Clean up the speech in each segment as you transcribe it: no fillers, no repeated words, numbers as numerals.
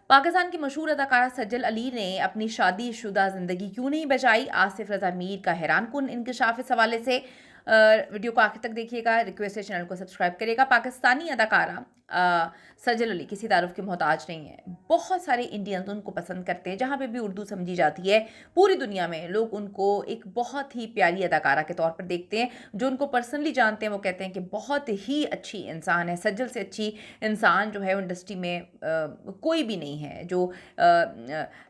पाकिस्तान की मशहूर अदाकारा सज्जल अली ने अपनी शादीशुदा ज़िंदगी क्यों नहीं बचाई, आसिफ रज़ा मीर का हैरानकुन इंकशाफ इस हवाले से। वीडियो को आखिर तक देखिएगा, रिक्वेस्ट है चैनल को सब्सक्राइब करिएगा। पाकिस्तानी अदाकारा सज्जल अली किसी तारुफ के मोहताज नहीं है। बहुत सारे इंडियंस उनको पसंद करते हैं, जहाँ पे भी उर्दू समझी जाती है पूरी दुनिया में लोग उनको एक बहुत ही प्यारी अदाकारा के तौर पर देखते हैं। जो उनको पर्सनली जानते हैं वो कहते हैं कि बहुत ही अच्छी इंसान है। सज्जल से अच्छी इंसान जो है वो इंडस्ट्री में कोई भी नहीं है। जो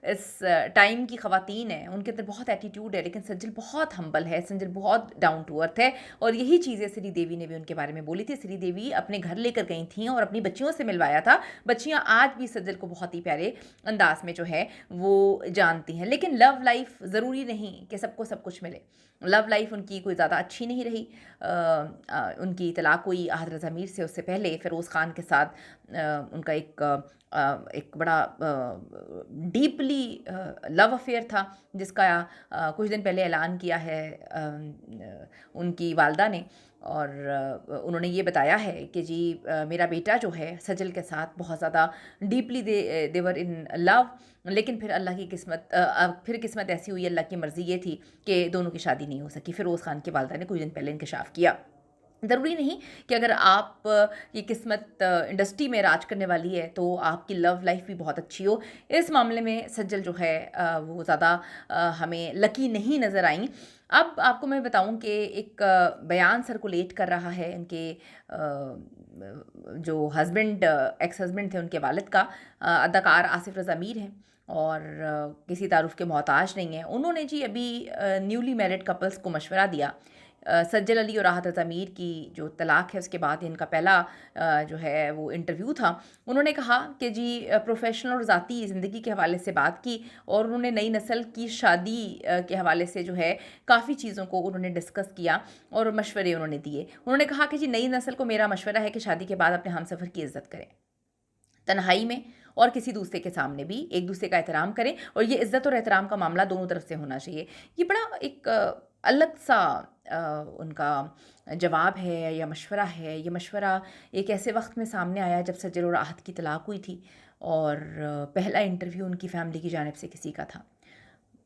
इस टाइम की ख़वातीन हैं उनके अंदर बहुत एटीट्यूड है, लेकिन सज्जल बहुत हम्बल है, सज्जल बहुत डाउन टू अर्थ है। और यही चीज़ें श्री देवी ने भी उनके बारे में बोली थी। श्री देवी अपने घर लेकर गई थी और अपनी बच्चियों से मिलवाया था। बच्चियाँ आज भी सज्जल को बहुत ही प्यारे अंदाज में जो है वो जानती हैं। लेकिन लव लाइफ ज़रूरी नहीं कि सबको सब कुछ मिले। लव लाइफ उनकी कोई ज़्यादा अच्छी नहीं रही। उनकी तलाक हुई आहद रज़ा मीर से, उससे पहले फ़िरोज़ ख़ान के साथ उनका एक बड़ा डीपली लव अफेयर था, जिसका कुछ दिन पहले ऐलान किया है उनकी वालदा ने। और उन्होंने ये बताया है कि जी मेरा बेटा जो है सजल के साथ बहुत ज़्यादा डीपली देवर इन लव। लेकिन फिर अल्लाह की किस्मत फिर किस्मत ऐसी हुई, अल्लाह की मर्ज़ी ये थी कि दोनों की शादी नहीं हो सकी। फ़िरोज़ ख़ान की वालदा ने कुछ दिन पहले इंकशाफ़ किया। ज़रूरी नहीं कि अगर आप की किस्मत इंडस्ट्री में राज करने वाली है तो आपकी लव लाइफ भी बहुत अच्छी हो। इस मामले में सज्जल जो है वो ज़्यादा हमें लकी नहीं नज़र आई। अब आपको मैं बताऊं कि एक बयान सर्कुलेट कर रहा है इनके जो हस्बैंड एक्स हस्बैंड थे उनके वालिद का, अदाकार आसिफ रज़ा मीर हैं और किसी तारुफ के मोहताज नहीं हैं। उन्होंने जी अभी न्यूली मैरिड कपल्स को मशवरा दिया। सज्जल अली और राहत रज़ा मीर की जो तलाक है उसके बाद इनका पहला जो है वो इंटरव्यू था। उन्होंने कहा कि जी प्रोफेशनल और ज़ाती ज़िंदगी के हवाले से बात की और उन्होंने नई नस्ल की शादी के हवाले से जो है काफ़ी चीज़ों को उन्होंने डिस्कस किया और मशवरे उन्होंने दिए। उन्होंने कहा कि जी नई नस्ल को मेरा मशवरा है कि शादी के बाद अपने हमसफ़र की इज़्ज़त करें, तन्हाई में और किसी दूसरे के सामने भी एक दूसरे का एहतराम करें। और ये इज़्ज़त और एहतराम का मामला दोनों तरफ से होना चाहिए। ये बड़ा एक अलग सा उनका जवाब है या मशवरा है। ये मशवरा एक ऐसे वक्त में सामने आया जब सज्जल और आहत की तलाक हुई थी और पहला इंटरव्यू उनकी फैमिली की जानिब से किसी का था।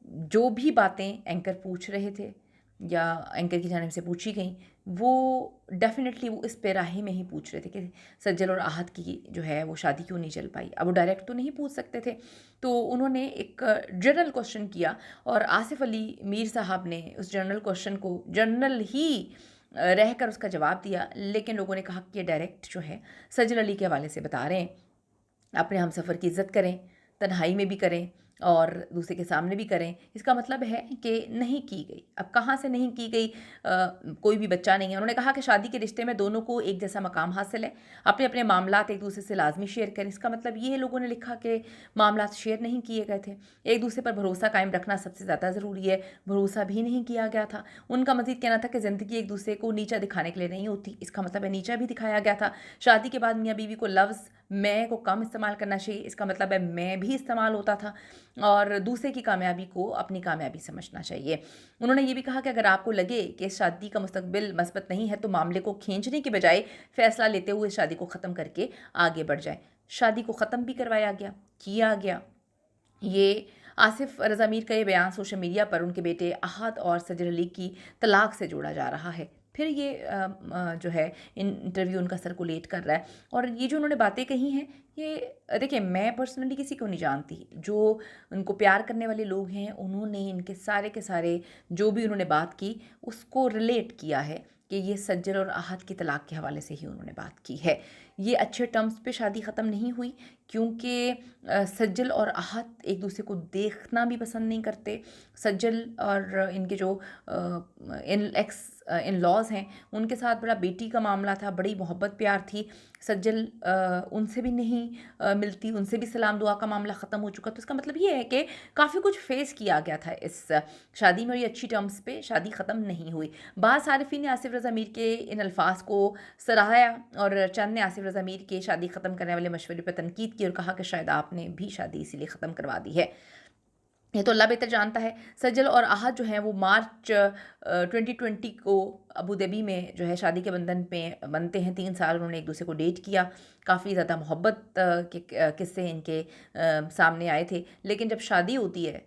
जो भी बातें एंकर पूछ रहे थे या एंकर की जानिब से पूछी गई, वो डेफ़िनेटली वो इस पैराहे में ही पूछ रहे थे कि सज्जल और आहत की जो है वो शादी क्यों नहीं चल पाई। अब वो डायरेक्ट तो नहीं पूछ सकते थे, तो उन्होंने एक जनरल क्वेश्चन किया और आसिफ अली मीर साहब ने उस जनरल क्वेश्चन को जनरल ही रहकर उसका जवाब दिया। लेकिन लोगों ने कहा कि ये डायरेक्ट जो है सज्जल अली के हवाले से बता रहे हैं। अपने हमसफ़र की इज़्ज़त करें, तन्हाई में भी करें और दूसरे के सामने भी करें। इसका मतलब है कि नहीं की गई। अब कहाँ से नहीं की गई? कोई भी बच्चा नहीं है। उन्होंने कहा कि शादी के रिश्ते में दोनों को एक जैसा मकाम हासिल है। अपने-अपने मामलात एक-दूसरे से लाज़मी शेयर करें। इसका मतलब ये लोगों ने लिखा कि मामलात शेयर नहीं किए गए थे। एक-दूसरे पर भरोसा कायम रखना सबसे ज़्यादा ज़रूरी है। भरोसा भी नहीं किया गया था। उनका मज़ीद कहना था कि ज़िंदगी एक-दूसरे को नीचा दिखाने के लिए नहीं होती। इसका मतलब है नीचा भी दिखाया गया था। शादी के बाद मियाँ-बीवी को लफ्ज़ मैं को कम इस्तेमाल करना चाहिए। इसका मतलब है मैं भी इस्तेमाल होता था और दूसरे की कामयाबी को अपनी कामयाबी समझना चाहिए। उन्होंने ये भी कहा कि अगर आपको लगे कि इस शादी का मुस्तकबिल मस्बत नहीं है तो मामले को खींचने के बजाय फ़ैसला लेते हुए शादी को ख़त्म करके आगे बढ़ जाएँ। शादी को ख़त्म भी करवाया गया, किया गया। ये आसिफ रज़ा मीर का ये बयान सोशल मीडिया पर उनके बेटे अहद और सजर अली की तलाक से जोड़ा जा रहा है। फिर ये जो है इंटरव्यू उनका सर्कुलेट कर रहा है और ये जो उन्होंने बातें कही हैं, ये देखिए मैं पर्सनली किसी को नहीं जानती। जो उनको प्यार करने वाले लोग हैं उन्होंने इनके सारे के सारे जो भी उन्होंने बात की उसको रिलेट किया है कि ये सज्जल और आहत की तलाक के हवाले से ही उन्होंने बात की है। ये अच्छे टर्म्स पे शादी ख़त्म नहीं हुई क्योंकि सज्जल और आहत एक दूसरे को देखना भी पसंद नहीं करते। सज्जल और इनके जो इन लॉज़ हैं उनके साथ बड़ा बेटी का मामला था, बड़ी मोहब्बत प्यार थी। सज्जल उनसे भी नहीं मिलती, उनसे भी सलाम दुआ का मामला ख़त्म हो चुका। तो इसका मतलब ये है कि काफ़ी कुछ फेस किया गया था इस शादी में और ये अच्छी टर्म्स पे शादी ख़त्म नहीं हुई। बाद सारिफ़ीन ने आसिफ रज़ा मीर के इन अल्फाज को सराहाया और चंद ने आसिफ रज़ा मीर के शादी ख़त्म करने वाले मशवरे पर तनकीद की और कहा कि शायद आपने भी शादी इसीलिए ख़त्म करवा दी है। ये तो अल्लाह बेहतर जानता है। सज्जल और आहत जो हैं वो मार्च 2020 को अबू धाबी में जो है शादी के बंधन पे बनते हैं। 3 साल उन्होंने एक दूसरे को डेट किया। काफ़ी ज़्यादा मोहब्बत के किस्से इनके सामने आए थे। लेकिन जब शादी होती है,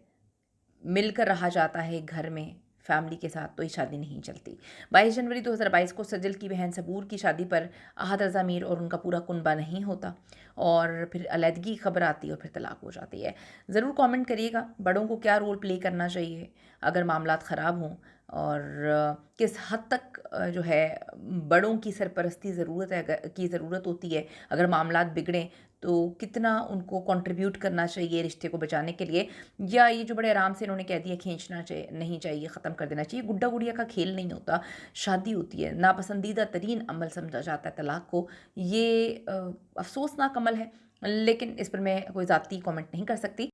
मिलकर रहा जाता है एक घर में फैमिली के साथ, तो ये शादी नहीं चलती। 22 जनवरी 2022 को सज्जल की बहन सबूर की शादी पर आहत रज़ा मीर और उनका पूरा कुनबा नहीं होता और फिर अलहदगी की खबर आती है और फिर तलाक हो जाती है। ज़रूर कमेंट करिएगा बड़ों को क्या रोल प्ले करना चाहिए अगर मामलात ख़राब हों, और किस हद तक जो है बड़ों की सरपरस्ती ज़रूरत होती है अगर मामलात बिगड़ें, तो कितना उनको कंट्रीब्यूट करना चाहिए रिश्ते को बचाने के लिए, या ये जो बड़े आराम से इन्होंने कह दिया खींचना चाहिए, नहीं चाहिए, ख़त्म कर देना चाहिए। गुड्डा गुड़िया का खेल नहीं होता, शादी होती है। नापसंदीदा तरीन अमल समझा जाता है तलाक को। ये अफसोसनाक अमल है, लेकिन इस पर मैं कोई ज़ाती कमेंट नहीं कर सकती।